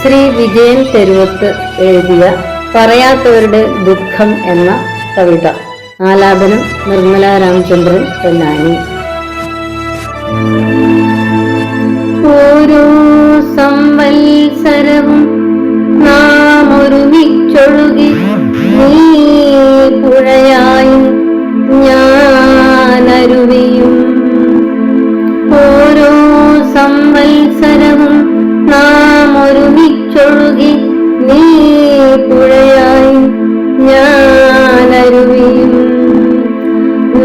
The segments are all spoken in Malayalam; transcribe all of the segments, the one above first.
ശ്രീ വിജയൻ തെരുവത്ത് എഴുതിയ പറയാത്തവരുടെ ദുഃഖം എന്ന കവിത. ആലാപനം നിർമ്മല രാമചന്ദ്രൻ പൊന്നാനി. ഓരോ സംവത്സരവും നാം ഒരുമിച്ചൊഴുകി നീ പുഴയായും ഞാനരുവിയും. ഓരോ സംവത്സരവും നാം ഒരുമിച്ചൊഴുകി നീ പുഴയായും ഞാനരുവിയും.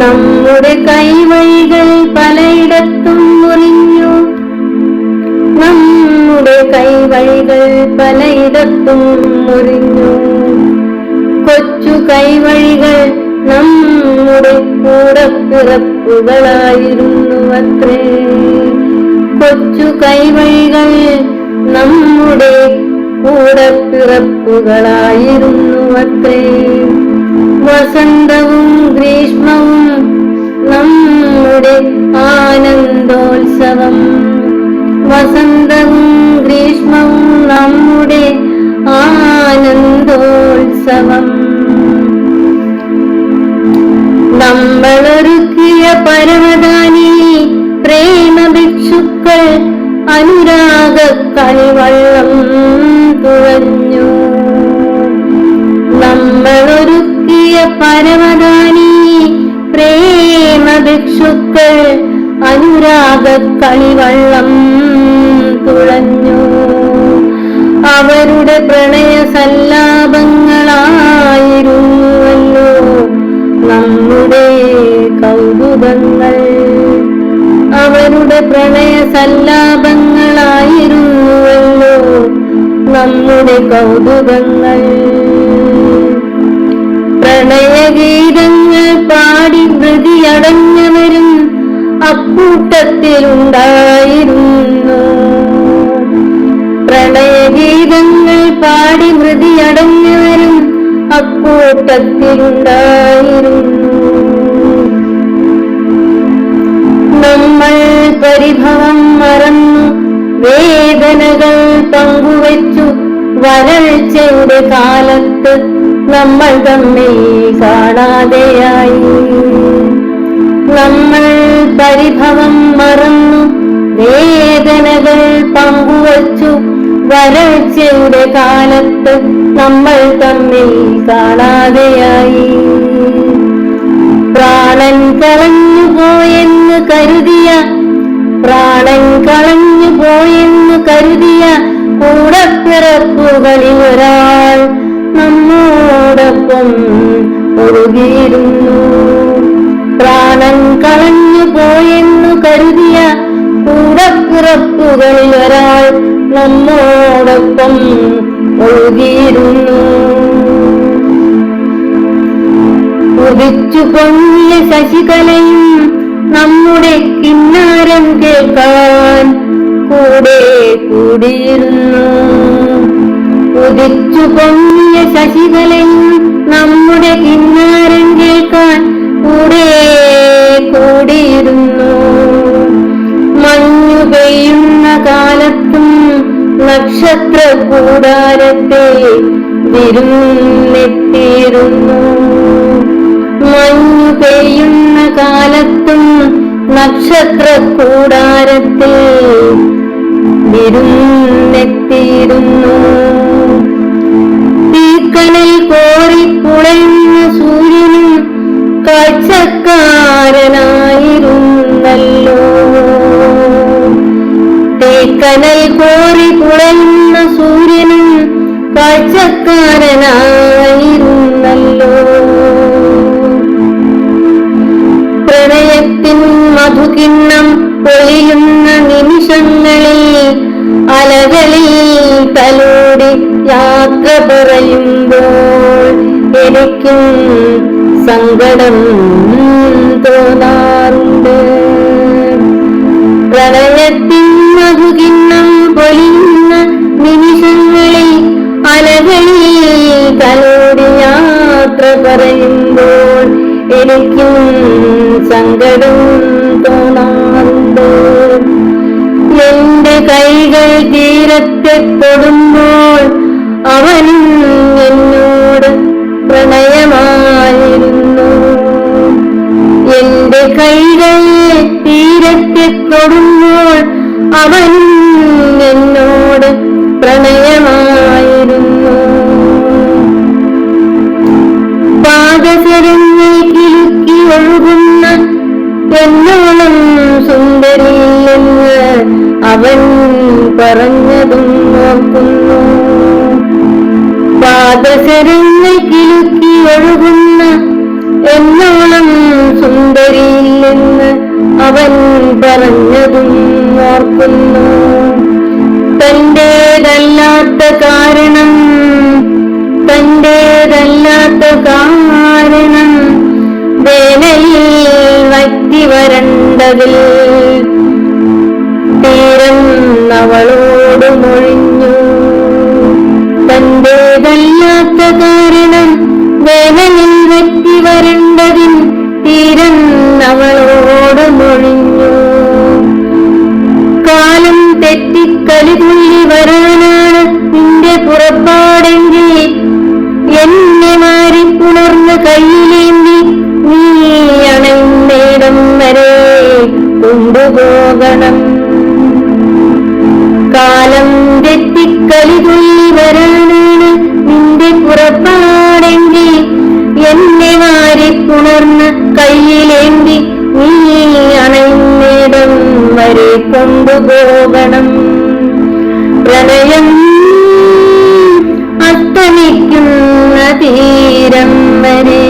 നമ്മുടെ കൈവഴികൾ പലയിടത്തും മുറിഞ്ഞു, നമ്മുടെ കൈവഴികൾ പലയിടത്തും മുറിഞ്ഞു. കൊച്ചു കൈവഴികൾ നമ്മുടെ കൂടപ്പിറപ്പുകളായിരുന്നു അത്രേ. കൊച്ചു കൈവഴികൾ നമ്മുടെ കൂടപ്പിറപ്പുകളായിരുന്നു അത്രേ. വസന്തവും ഗ്രീഷ്മവും നമ്മുടെ ആനന്ദോത്സവം. വസന്തവും ഗ്രീഷ്മവും നമ്മുടെ ആനന്ദോത്സവം. നമ്മളൊരുക്കിയ പരമദാനി പ്രേമഭിക്ഷുക്കൾ അനുരാഗ കളിവള്ളം തുഴഞ്ഞു. നമ്മളൊരുക്കിയ പരമദാനി പ്രേമഭിക്ഷുക്കൾ അനുരാഗ കളിവള്ളം തുഴഞ്ഞു. അവരുടെ പ്രണയ സല്ലാപങ്ങളായിരുന്നുവല്ലോ നമ്മുടെ കൗതുകങ്ങൾ. അവരുടെ പ്രണയ സല്ലാപങ്ങളായിരുന്നുവല്ലോ നമ്മുടെ കൗതുകങ്ങൾ. പ്രണയഗീതങ്ങൾ പാടി മൃതിയടഞ്ഞവരും അക്കൂട്ടത്തിലുണ്ടായിരുന്നു. പ്രണയഗീതങ്ങൾ പാടി മൃതിയടഞ്ഞവരും അക്കൂട്ടത്തിലുണ്ടായിരുന്നു. നമ്മൾ പരിഭവം മറന്നു വേദനകൾ പങ്കുവച്ചു. വരൾച്ചയുടെ കാലത്ത് നമ്മൾ തമ്മിൽ കാണാതെയായി. നമ്മൾ പരിഭവം മറന്നു വേദനകൾ പങ്കുവച്ചു. വരൾച്ചയുടെ കാലത്ത് നമ്മൾ തമ്മിൽ കാണാതെയായി. പ്രാണൻ കളഞ്ഞു പോയെന്ന് കരുതിയ, പ്രാണൻ കളഞ്ഞു പോയെന്ന് കരുതിയ കൂടപ്പിറപ്പുകളിൽ ഒരാൾ നമ്മോടൊപ്പം ഒഴുകിയിരുന്നു. പ്രാണൻ കളഞ്ഞു പോയെന്ന് കരുതിയ കൂടപ്പിറപ്പുകളിൽ ഒരാൾ നമ്മോടൊപ്പം ഒഴുകിയിരുന്നു. ഉദിച്ചു പൊങ്ങിയ ശശികലയും നമ്മുടെ കിന്നാരം കേൾക്കാൻ കൂടെ കൂടിയിരുന്നു. ഉദിച്ചു പൊങ്ങിയ ശശികലയും നമ്മുടെ കിന്നാരം കേൾക്കാൻ കൂടെ കൂടിയിരുന്നു. മഞ്ഞു പെയ്യുന്ന കാലത്തും നക്ഷത്ര കൂടാരത്തെ വിരുന്നെത്തിയിരുന്നു. മഞ്ഞു പെയ്യുന്ന കാലത്തും നക്ഷത്ര കൂടാരത്തിൽ വിരുന്നെത്തിയിരുന്നു. തീക്കനൽ കോറി പുളയുന്ന സൂര്യനും കാഴ്ചക്കാരനായിരുന്നല്ലോ. തീക്കനൽ കോറി പുളയുന്ന സൂര്യനും കാഴ്ചക്കാരനായിരുന്നല്ലോ. പ്രണയത്തിൻ മധുകിണ്ണം പൊളിയുന്ന നിമിഷങ്ങളിൽ അലകളിൽ തലോടി യാത്ര പറയുമ്പോൾ എനിക്കും സങ്കടം തോന്നാറുണ്ട്. പ്രണയത്തിൻ മധുകിണ്ണം പൊളിയുന്ന നിമിഷങ്ങളിൽ അലകളിൽ തലോടി യാത്ര പറയുമ്പോൾ എനിക്കും സങ്കടം തോന്നാറുണ്ട്. എന്റെ കൈകൾ തീരത്തെ തൊടുമ്പോൾ അവനും എന്നോട് പ്രണയമായിരുന്നു. എന്റെ കൈകൾ തീരത്തെ തൊടുമ്പോൾ അവനും എന്നോട് പ്രണയമായിരുന്നു. പാദസരങ്ങൾ കിലുക്കി ഒഴുകുന്ന എന്നോളം സുന്ദരിയെന്ന് അവൻ പറഞ്ഞതും ഓർക്കുന്നു. പാദസരങ്ങൾ കിലുക്കി ഒഴുകുന്ന എന്നോളം സുന്ദരിയില്ലെന്ന് അവൻ പറഞ്ഞതും ഓർക്കുന്നു. തന്റേതല്ലാത്ത കാരണം വേനലിൽ വറ്റി വരണ്ടതിൽ തീരം അവളോട് മൊഴിഞ്ഞു. തന്റേതല്ലാത്ത കാരണം വേനലിൽ വറ്റി വരണ്ടതിൽ തീരം അവളോട് മൊഴിഞ്ഞു. കാലം തെറ്റിക്കളിതുള്ളി വരാനാണ് നിന്റെ പുറപ്പാടെങ്കിൽ എന്നെ മാറിപ്പുണർന്ന് കയ്യിലേന്തി നീ അണയുന്നിടം വരെ കൊണ്ടുപോകണം. കാലം തെറ്റിക്കളിതുള്ളി വരാനാണ് നിന്റെ പുറപ്പാടെങ്കിൽ എന്നെ മാറിപ്പുണർന്ന് കയ്യിലേന്തി നീ അണയുന്നിടം വരെ കൊണ്ടുപോകണം. പ്രണയം അസ്തമിക്കുന്ന തീരം വരെ